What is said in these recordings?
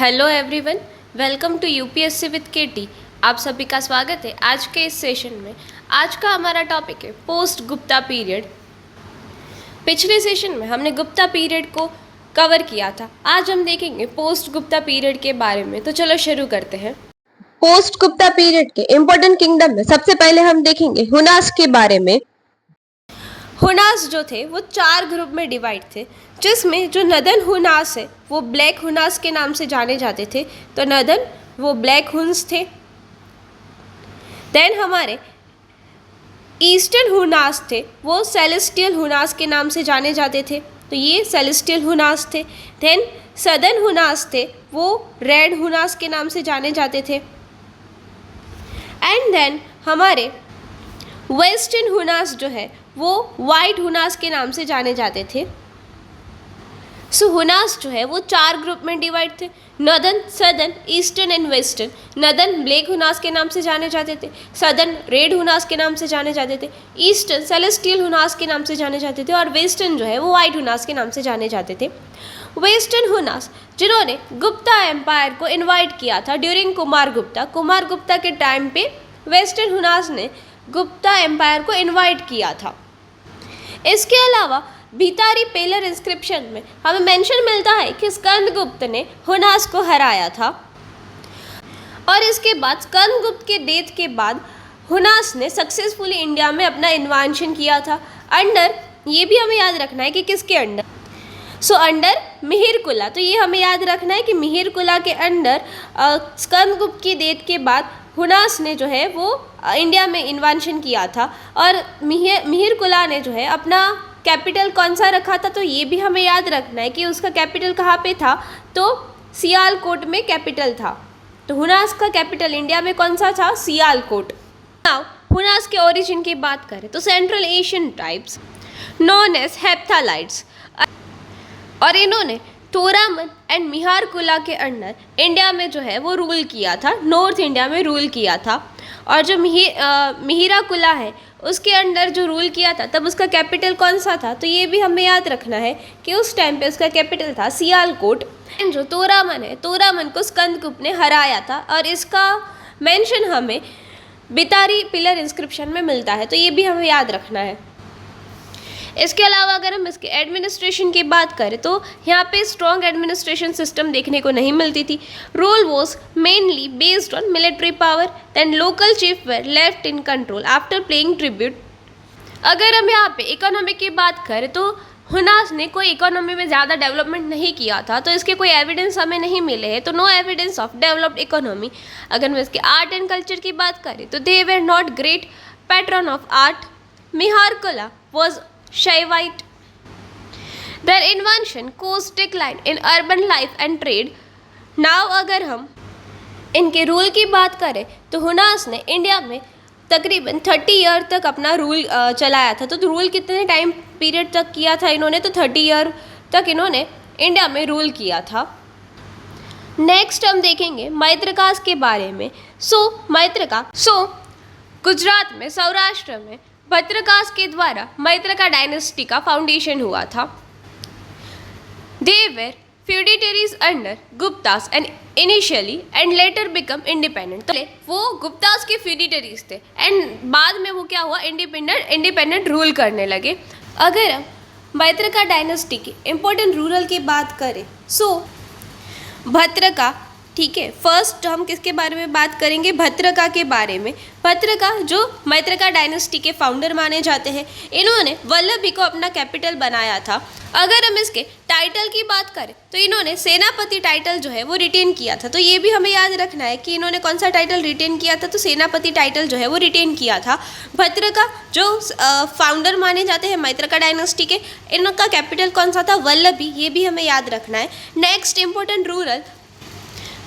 Hello everyone, welcome to UPSC with KT. आप सभी का स्वागत है आज के इस सेशन में। आज का हमारा टॉपिक है पोस्ट गुप्ता पीरियड। पिछले सेशन में हमने गुप्ता पीरियड को कवर किया था। आज हम देखेंगे पोस्ट गुप्ता पीरियड के बारे में। तो चलो शुरू करते हैं। पोस्ट गुप्ता पीरियड के इम्पोर्टेंट किंगडम में सबसे पहले हम देखेंगे हुनास के बारे में। हुनास जो थे वो 4 ग्रुप में डिवाइड थे, जिसमें जो नदन हुनास है वो ब्लैक हुनास के नाम से जाने जाते थे। तो नदन वो ब्लैक हुन्स थे। देन हमारे ईस्टर्न हुनास थे वो सेलेस्टियल हुनास के नाम से जाने जाते थे। तो ये सेलेस्टियल हुनास थे। देन सदर्न हुनास थे वो रेड हुनास के नाम से जाने जाते थे। एंड देन हमारे वेस्टर्न हुनास जो है वो वाइट हुनास के नाम से जाने जाते थे। सो हुनास जो है वो 4 ग्रुप में डिवाइड थे, northern, southern, eastern and western. Northern black Huns के नाम से जाने जाते थे, सदर्न रेड हुनास के नाम से जाने जाते थे, ईस्टर्न सेलेस्टियल हुनास के नाम से जाने जाते थे और वेस्टर्न जो है वो वाइट हुनास के नाम से जाने जाते थे। वेस्टर्न हुनास जिन्होंने गुप्ता एम्पायर को इन्वाइट किया था ड्यूरिंग कुमार गुप्ता के टाइम पे वेस्टर्न हुनास ने गुप्ता एम्पायर को इन्वाइट किया था। इसके अलावा भितारी पेलर इंस्क्रिप्शन में हमें मेंशन मिलता है कि स्कंदगुप्त ने हुनास को हराया था। और इसके बाद स्कंदगुप्त के डेथ के बाद हुनास ने सक्सेसफुली इंडिया में अपना इन्वेंशन किया था। अंडर, ये भी हमें याद रखना है कि किसके अंडर, अंडर मिहिरकुला। तो ये हमें याद रखना है कि मिहिरकुला के अंडर स्कंदगुप्त की डेथ के बाद हुनास ने जो है वो इंडिया में इन्वेंशन किया था। और मिहिरकुला ने जो है अपना कैपिटल कौन सा रखा था, तो ये भी हमें याद रखना है कि उसका कैपिटल कहाँ पे था, तो सियालकोट में कैपिटल था। तो हुनास का कैपिटल इंडिया में कौन सा था, सियालकोट। नाउ हुनास के ओरिजिन की बात करें तो central Asian tribes known as Hephthalites, और इन्होंने तोरामन एंड मिहिरकुला के अंडर इंडिया में जो है वो रूल किया था, नॉर्थ इंडिया में रूल किया था। और जो मिहिरकुला है उसके अंडर जो रूल किया था तब उसका कैपिटल कौन सा था, तो ये भी हमें याद रखना है कि उस टाइम पे उसका कैपिटल था सियालकोट। एंड जो तोरामन है, तोरामन को स्कंदगुप्त ने हराया था और इसका मेंशन हमें भितारी पिलर इंस्क्रिप्शन में मिलता है, तो ये भी हमें याद रखना है। इसके अलावा अगर हम इसके एडमिनिस्ट्रेशन की बात करें तो यहाँ पे स्ट्रॉन्ग एडमिनिस्ट्रेशन सिस्टम देखने को नहीं मिलती थी। Rule was mainly based on military power, then local chief were left in control after playing tribute. अगर हम यहाँ पे इकोनॉमी की बात करें तो हुनास ने कोई इकोनॉमी में ज़्यादा डेवलपमेंट नहीं किया था, तो इसके कोई एविडेंस हमें नहीं मिले हैं, तो no evidence of developed economy. अगर हम इसके आर्ट एंड कल्चर की बात करें तो they were not great patron of art. Mihirakula was Shaivite. Their invention caused decline in urban life and trade. Now अगर हम इनके रूल की बात करें तो हुनास ने इंडिया में तकरीबन 30 ईयर तक अपना रूल चलाया था। तो रूल कितने टाइम पीरियड तक किया था इन्होंने, तो 30 ईयर तक इन्होंने इंडिया में रूल किया था। नेक्स्ट हम देखेंगे मैत्रकास के बारे में। मैत्रका गुजरात में, सौराष्ट्र में भद्रकास के द्वारा मैत्रका डायनेस्टी का फाउंडेशन हुआ था। They were feudatories under Guptas and initially and later become independent. तो वो गुप्तास के फ्यूडिटरीज थे एंड बाद में वो क्या हुआ, इंडिपेंडेंट रूल करने लगे। अगर हम मैत्रका डायनेस्टी के इम्पोर्टेंट रूरल की बात करें भद्रका, ठीक है, फर्स्ट हम किसके बारे में बात करेंगे, भद्रका के बारे में। भद्रका जो मैत्रका डायनेस्टी के फाउंडर माने जाते हैं, इन्होंने वल्लभी को अपना कैपिटल बनाया था। अगर हम इसके टाइटल की बात करें तो इन्होंने सेनापति टाइटल जो है वो रिटेन किया था। तो ये भी हमें याद रखना है कि इन्होंने कौन सा टाइटल रिटेन किया था, तो सेनापति टाइटल जो है वो रिटेन किया था। भद्रका जो फाउंडर माने जाते हैं मैत्रका डायनेस्टी के, इनका कैपिटल कौन सा था, वल्लभी, ये भी हमें याद रखना है। Next important rural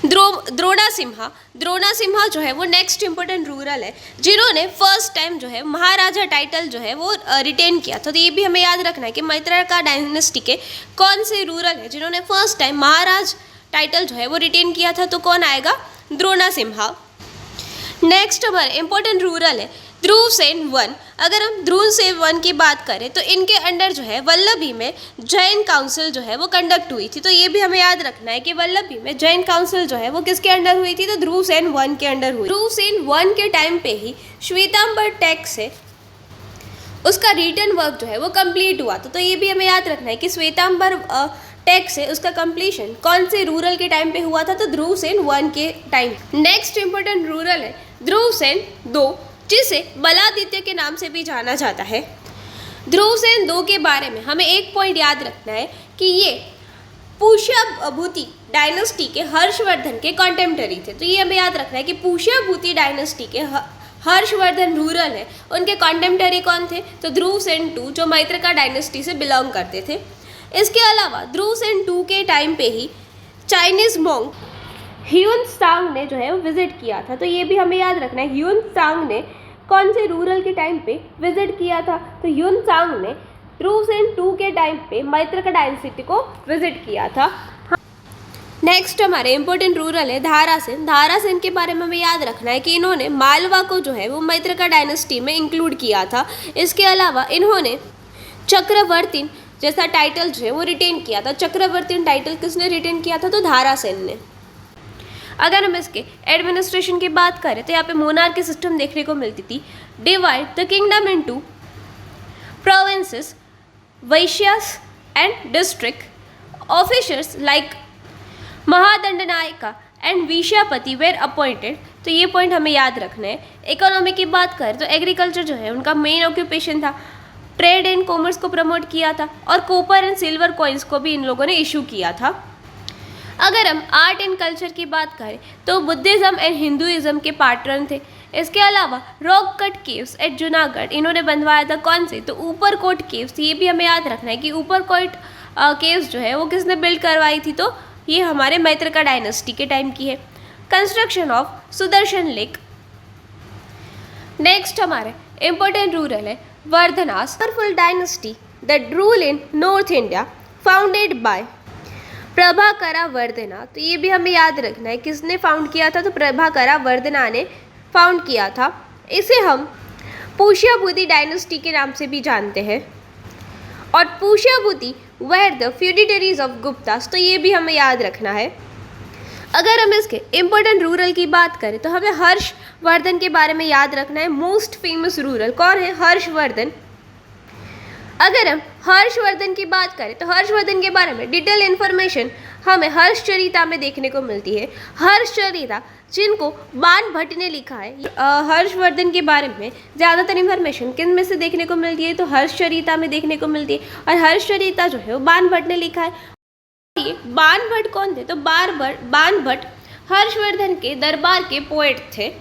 Drona Simha जो है वो नेक्स्ट इंपॉर्टेंट रूरल है, जिन्होंने फर्स्ट टाइम जो है महाराजा टाइटल जो है वो रिटेन किया था। तो ये भी हमें याद रखना है कि मैत्रका डायनेस्टी के कौन से रूरल है जिन्होंने फर्स्ट टाइम महाराज टाइटल जो है वो रिटेन किया था, तो कौन आएगा, द्रोणा सिम्हा। नेक्स्ट हमारे इंपॉर्टेंट रूरल है ध्रुव सेन वन, अगर हम ध्रुव सेन वन की बात करें तो इनके अंडर जो है वल्लभी में जैन काउंसिल जो है वो कंडक्ट हुई थी। तो ये भी हमें याद रखना है कि वल्लभी में जैन काउंसिल जो है वो किसके अंडर हुई थी, तो ध्रुव सेन वन के अंडर हुई। ध्रुव सेन वन के टाइम पे ही श्वेतांबर टेक्स्ट से उसका रिटर्न वर्क जो है वो कंप्लीट हुआ था। तो ये भी हमें याद रखना है कि श्वेतांबर टेक्स्ट से उसका कंप्लीशन कौन से रूरल के टाइम पे हुआ था, तो ध्रुव सेन वन के टाइम। नेक्स्ट इंपॉर्टेंट रूरल है ध्रुव सेन दो, जिसे बलादित्य के नाम से भी जाना जाता है। ध्रुव सेन दो के बारे में हमें एक पॉइंट याद रखना है कि ये पुष्यभूति डायनेस्टी के हर्षवर्धन के कॉन्टेम्पररी थे। तो ये हमें याद रखना है कि पुष्यभूति डायनेस्टी के हर्षवर्धन रूरल है, उनके कॉन्टेम्पररी कौन थे, तो ध्रुव सेन टू, जो मैत्रका डायनेस्टी से बिलोंग करते थे। इसके अलावा ध्रुव सेन टू के टाइम पे ही चाइनीज मॉन्क ह्यून सांग ने जो है वो विजिट किया था। तो ये भी हमें याद रखना है, ह्यून सांग ने कौन से रूरल के टाइम पे विजिट किया था, तो ह्यून सांग ने ध्रुव सेन टू के टाइम पे मैत्रका डायनेस्टी को विजिट किया था। नेक्स्ट हमारे इंपॉर्टेंट रूरल है धारासेन। धारासेन के बारे में हमें याद रखना है कि इन्होंने मालवा को जो है वो मैत्रका डायनेस्टी में इंक्लूड किया था। इसके अलावा इन्होंने चक्रवर्ती जैसा टाइटल जो है वो रिटेन किया था। चक्रवर्ती टाइटल किसने रिटेन किया था, तो धारासेन ने। अगर हम इसके एडमिनिस्ट्रेशन की बात करें तो यहाँ पे मोनार्की सिस्टम देखने को मिलती थी। Divide the kingdom into provinces, vaishyas and district officers like Mahadandanayaka and Vishapati were appointed. तो ये पॉइंट हमें याद रखना है। इकोनॉमी की बात करें तो एग्रीकल्चर जो है उनका मेन ऑक्यूपेशन था। ट्रेड एंड कॉमर्स को प्रमोट किया था और कॉपर एंड सिल्वर कॉइन्स को भी इन लोगों ने इशू किया था। अगर हम आर्ट एंड कल्चर की बात करें तो बुद्धिज़्म एंड हिंदुइज्म के पैटर्न थे। इसके अलावा rock cut caves at Junagadh इन्होंने बनवाया था, कौन से, तो ऊपरकोट केव्स। ये भी हमें याद रखना है कि ऊपरकोट केव्स जो है वो किसने बिल्ड करवाई थी, तो ये हमारे मैत्रका डायनेस्टी के टाइम की है। Construction of Sudarshan lake. Next हमारे इंपॉर्टेंट रूरल है Vardhanas, powerful dynasty that rule in north India founded by Prabhakara Vardhana. तो ये भी हमें याद रखना है, किसने फाउंड किया था, तो प्रभाकरा वर्धना ने फाउंड किया था। इसे हम पुष्यभूति डायनेस्टी के नाम से भी जानते हैं। और Pushyabhuti were the feudatories of Guptas. तो ये भी हमें याद रखना है। अगर हम इसके इम्पोर्टेंट रूरल की बात करें तो हमें हर्षवर्धन के बारे में याद रखना है। मोस्ट फेमस रूरल कौन है, हर्षवर्धन। अगर हम हर्षवर्धन की बात करें तो हर्षवर्धन के बारे में डिटेल इन्फॉर्मेशन हमें हर्षचरिता में देखने को मिलती है। हर्षचरिता जिनको बाण भट्ट ने लिखा है। हर्षवर्धन के बारे में ज़्यादातर इन्फॉर्मेशन किन में से देखने को मिलती है, तो हर्षचरिता में देखने को मिलती है। और हर्षचरिता जो है वो बाण भट्ट ने लिखा है। ये बाण भट्ट कौन थे, तो बाण भट्ट हर्षवर्धन के दरबार के पोएट थे।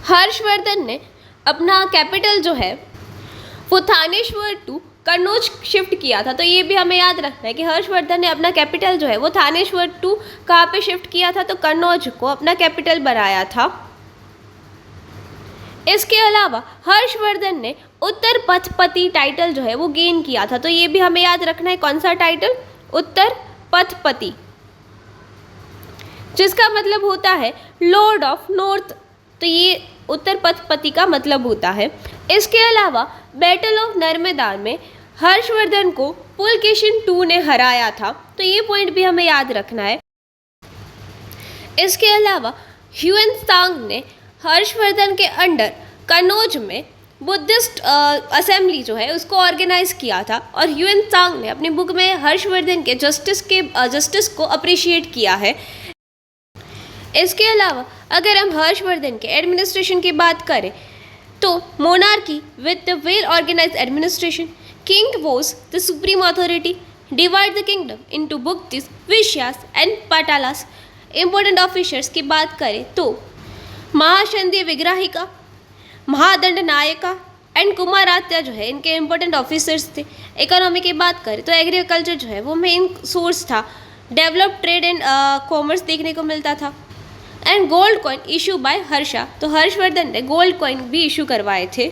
हर्षवर्धन ने अपना कैपिटल जो है वो थानेश्वर टू कन्नौज शिफ्ट किया था। तो ये भी हमें याद रखना है कि हर्षवर्धन ने अपना कैपिटल जो है वो थानेश्वर टू कहाँ पे शिफ्ट किया था, तो कन्नौज को अपना कैपिटल बनाया था। इसके अलावा हर्षवर्धन ने उत्तर पथपति टाइटल जो है वो गेन किया था। तो ये भी हमें याद रखना है, कौन सा टाइटल, उत्तर पथपति, जिसका मतलब होता है लॉर्ड ऑफ नॉर्थ। तो ये उत्तर पथपति का मतलब होता है। इसके अलावा बैटल ऑफ नर्मदा में हर्षवर्धन को पुलकेशिन टू ने हराया था। तो ये पॉइंट भी हमें याद रखना है। इसके अलावा ह्यूएन सांग ने हर्षवर्धन के अंडर कन्नौज में बुद्धिस्ट असेंबली जो है उसको ऑर्गेनाइज किया था। और ह्यूएन सांग ने अपनी बुक में हर्षवर्धन के जस्टिस को अप्रिशिएट किया है। इसके अलावा अगर हम हर्षवर्धन के एडमिनिस्ट्रेशन की बात करें तो monarchy with the well organized administration, king was the supreme authority, divide the kingdom into bhuktis, vishayas and patalas. Important officers की बात करें तो महाशंदीय विग्राहिका, महादंड नायका एंड कुमारात्या जो है इनके इंपॉर्टेंट ऑफिसर्स थे। इकोनॉमी की बात करें तो एग्रीकल्चर जो है वो मेन सोर्स था। डेवलप ट्रेड एंड कॉमर्स देखने को मिलता था। And gold coin issue bye Harsha, तो हर्षवर्धन ने गोल्ड कॉइन भी इशू करवाए थे।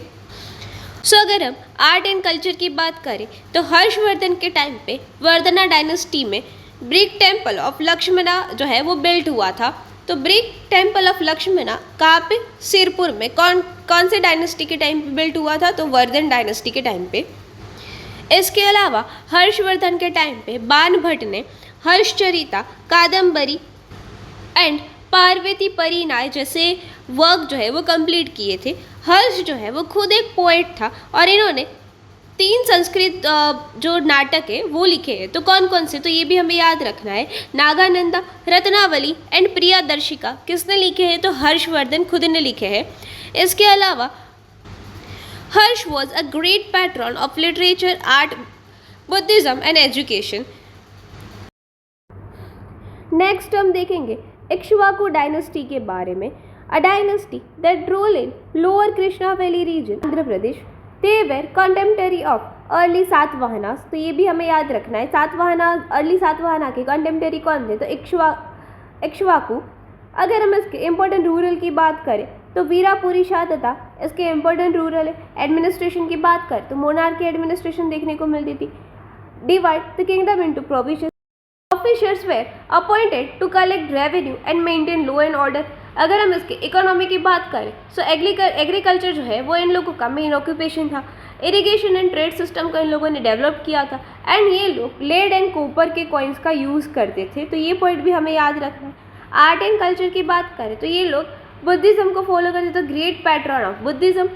सो अगर हम आर्ट एंड कल्चर की बात करें तो हर्षवर्धन के टाइम पे वर्धना डायनेस्टी में ब्रिक टेम्पल ऑफ लक्ष्मणा जो है वो बिल्ट हुआ था। तो ब्रिक टेम्पल ऑफ लक्ष्मणा कहाँ पे? सिरपुर में। कौन से डायनेस्टी के टाइम पे बिल्ट हुआ था? तो वर्धन डायनेस्टी के टाइम पे। इसके अलावा हर्षवर्धन के टाइम पे बाणभट्ट ने हर्षचरिता, कादम्बरी एंड पार्वती परिणय जैसे वर्क जो है वो कंप्लीट किए थे। हर्ष जो है वो खुद एक पोएट था और इन्होंने 3 संस्कृत जो नाटक है वो लिखे हैं। तो कौन कौन से? तो ये भी हमें याद रखना है। नागानंदा, रत्नावली एंड प्रियादर्शिका किसने लिखे हैं? तो हर्षवर्धन खुद ने लिखे हैं। इसके अलावा Harsha was a great patron of literature, art, Buddhism and education. Next हम देखेंगे इक्ष्वाकु डायनेस्टी के बारे में। A dynasty that ruled in lower Krishna valley region, Andhra Pradesh. They were contemporary of early Satavahanas. तो ये भी हमें याद रखना है। अर्ली सातवाहना के कंटेम्प्टरी कौन थे? तो इक्ष्वाकु। अगर हम इसके इम्पोर्टेंट रूरल की बात करें तो वीरापुरी शाह तथा इसके इम्पोर्टेंट रूरल एडमिनिस्ट्रेशन की बात करें तो मोनार्की एडमिनिस्ट्रेशन देखने को मिलती थी। Divide the kingdom into provinces. Officers were appointed to collect revenue and maintain law and order. अगर हम इसके इकोनॉमी की बात करें तो एग्रीकल्चर जो है वो इन लोगों का मेन ऑक्यूपेशन था। इरिगेशन एंड ट्रेड सिस्टम को इन लोगों ने डेवलप किया था एंड ये लोग लेड एंड कॉपर के कॉइन्स का यूज़ करते थे। तो ये पॉइंट भी हमें याद रखना है। आर्ट एंड कल्चर की बात करें तो ये लोग बुद्धिज़्म को फॉलो करते थे। Great patron of Buddhism.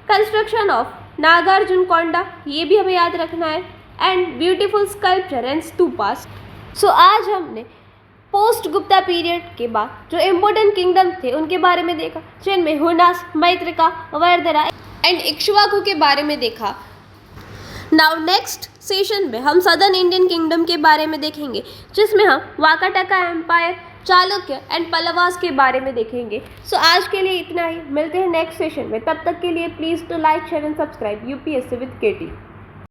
Construction of Nagarjunakonda, ये भी हमें याद रखना है। And beautiful sculpture and stupas. So आज हमने पोस्ट गुप्ता पीरियड के बाद जो इम्पोर्टेंट किंगडम थे उनके बारे में देखा, जिनमें हुनास, मैत्रिका, वर्धना एंड इक्ष्वाकु के बारे में देखा। नाउ नेक्स्ट सेशन में हम सदर्न इंडियन किंगडम के बारे में देखेंगे, जिसमें हम वाकाटका एम्पायर, चालुक्य एंड पल्लवास के बारे में देखेंगे। सो आज के लिए इतना ही। मिलते हैं नेक्स्ट सेशन में। तब तक के लिए please to like, share and subscribe UPSC with KT।